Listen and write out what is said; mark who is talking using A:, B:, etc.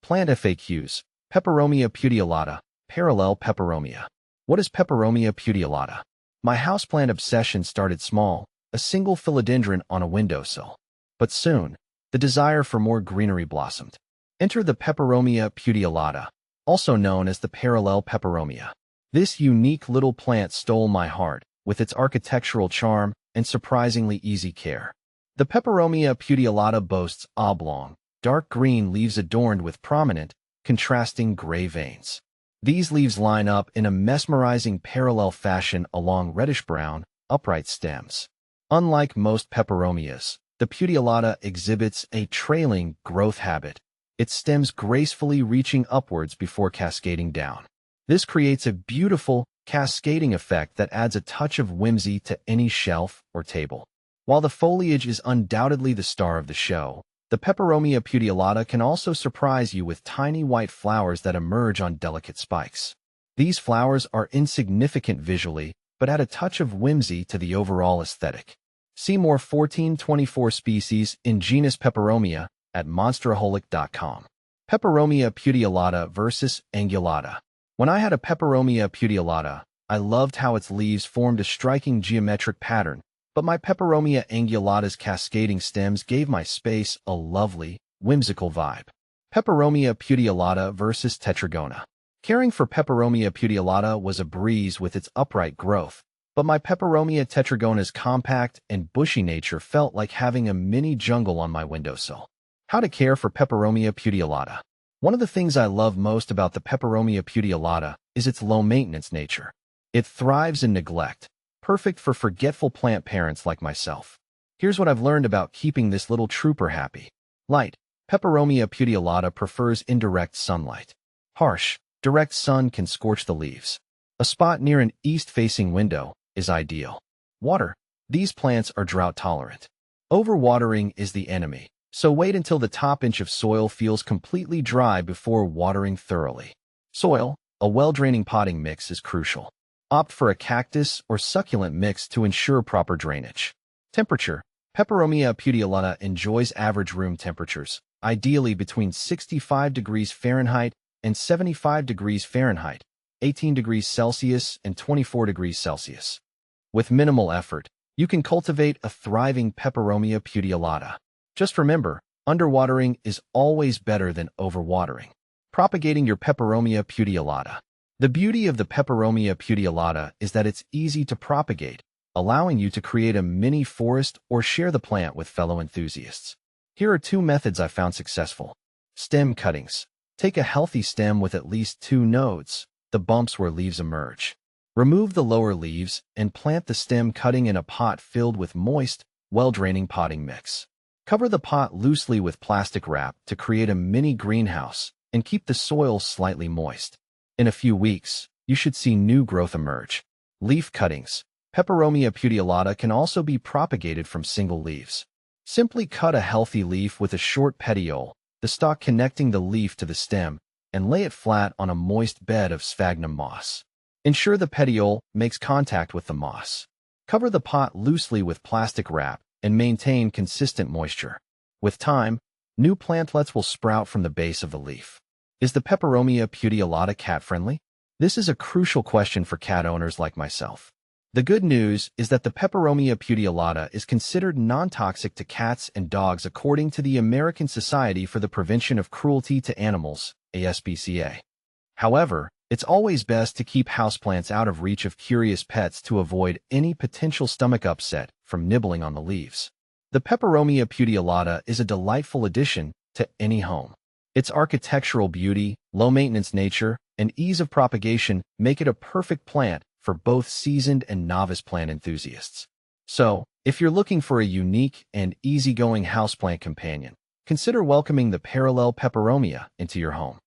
A: Plant FAQs. Peperomia puteolata, parallel peperomia. What is Peperomia puteolata? My houseplant obsession started small, a single philodendron on a windowsill. But soon, the desire for more greenery blossomed. Enter the Peperomia puteolata, also known as the parallel peperomia. This unique little plant stole my heart with its architectural charm and surprisingly easy care. The Peperomia puteolata boasts oblong, dark green leaves adorned with prominent, contrasting gray veins. These leaves line up in a mesmerizing parallel fashion along reddish-brown, upright stems. Unlike most peperomias, the puteolata exhibits a trailing growth habit, its stems gracefully reaching upwards before cascading down. This creates a beautiful, cascading effect that adds a touch of whimsy to any shelf or table. While the foliage is undoubtedly the star of the show, the Peperomia puteolata can also surprise you with tiny white flowers that emerge on delicate spikes. These flowers are insignificant visually, but add a touch of whimsy to the overall aesthetic. See more 1424 species in genus Peperomia at monsteraholic.com. Peperomia puteolata versus Angulata. When I had a Peperomia puteolata, I loved how its leaves formed a striking geometric pattern, but my Peperomia angulata's cascading stems gave my space a lovely, whimsical vibe. Peperomia puteolata versus Tetragona. Caring for Peperomia puteolata was a breeze with its upright growth, but my Peperomia tetragona's compact and bushy nature felt like having a mini jungle on my windowsill. How to care for Peperomia puteolata. One of the things I love most about the Peperomia puteolata is its low-maintenance nature. It thrives in neglect, perfect for forgetful plant parents like myself. Here's what I've learned about keeping this little trooper happy. Light. Peperomia puteolata prefers indirect sunlight. Harsh, direct sun can scorch the leaves. A spot near an east-facing window is ideal. Water. These plants are drought-tolerant. Overwatering is the enemy, so wait until the top inch of soil feels completely dry before watering thoroughly. Soil. A well-draining potting mix is crucial. Opt for a cactus or succulent mix to ensure proper drainage. Temperature. Peperomia puteolata enjoys average room temperatures, ideally between 65 degrees Fahrenheit and 75 degrees Fahrenheit, 18 degrees Celsius and 24 degrees Celsius. With minimal effort, you can cultivate a thriving Peperomia puteolata. Just remember, underwatering is always better than overwatering. Propagating your Peperomia puteolata. The beauty of the Peperomia puteolata is that it's easy to propagate, allowing you to create a mini forest or share the plant with fellow enthusiasts. Here are 2 methods I found successful. Stem cuttings. Take a healthy stem with at least 2 nodes, the bumps where leaves emerge. Remove the lower leaves and plant the stem cutting in a pot filled with moist, well-draining potting mix. Cover the pot loosely with plastic wrap to create a mini greenhouse and keep the soil slightly moist. In a few weeks, you should see new growth emerge. Leaf cuttings. Peperomia puteolata can also be propagated from single leaves. Simply cut a healthy leaf with a short petiole, the stalk connecting the leaf to the stem, and lay it flat on a moist bed of sphagnum moss. Ensure the petiole makes contact with the moss. Cover the pot loosely with plastic wrap and maintain consistent moisture. With time, new plantlets will sprout from the base of the leaf. Is the Peperomia puteolata cat-friendly? This is a crucial question for cat owners like myself. The good news is that the Peperomia puteolata is considered non-toxic to cats and dogs according to the American Society for the Prevention of Cruelty to Animals, ASPCA. However, it's always best to keep houseplants out of reach of curious pets to avoid any potential stomach upset from nibbling on the leaves. The Peperomia puteolata is a delightful addition to any home. Its architectural beauty, low-maintenance nature, and ease of propagation make it a perfect plant for both seasoned and novice plant enthusiasts. So, if you're looking for a unique and easygoing houseplant companion, consider welcoming the parallel Peperomia into your home.